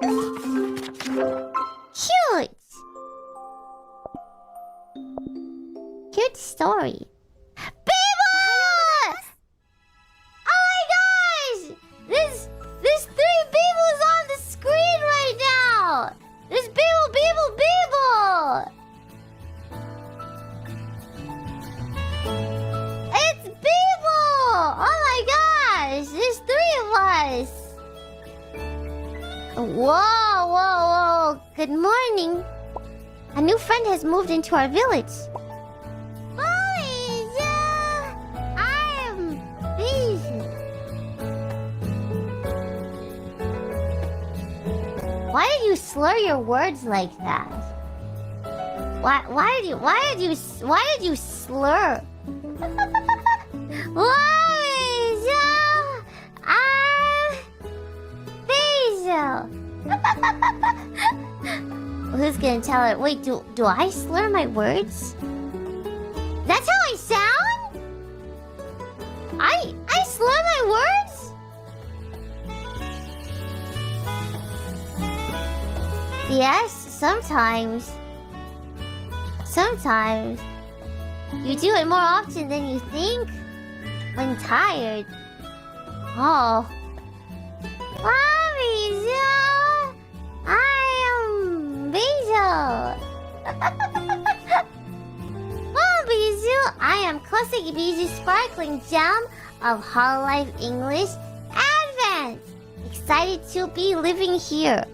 Cute! Cute story. Biboo! Oh my gosh! There's 3 Biboos on the screen right now! There's Biboo, Biboo, Biboo! It's Biboo! Oh my gosh! There's 3 of us! Whoa, whoa, whoa! Good morning! A new friend has moved into our village. I'm busy. Why did you slur your words like that? Why did you slur? Who's gonna tell it? Wait, do I slur my words? That's how I sound? I slur my words? Yes, sometimes. Sometimes. You do it more often than you think. When tired. Oh. Bijou! I am Bijou! Oh, Bijou! I am Koseki Bijou Sparkling Gem of Hololive English Advent! Excited to be living here.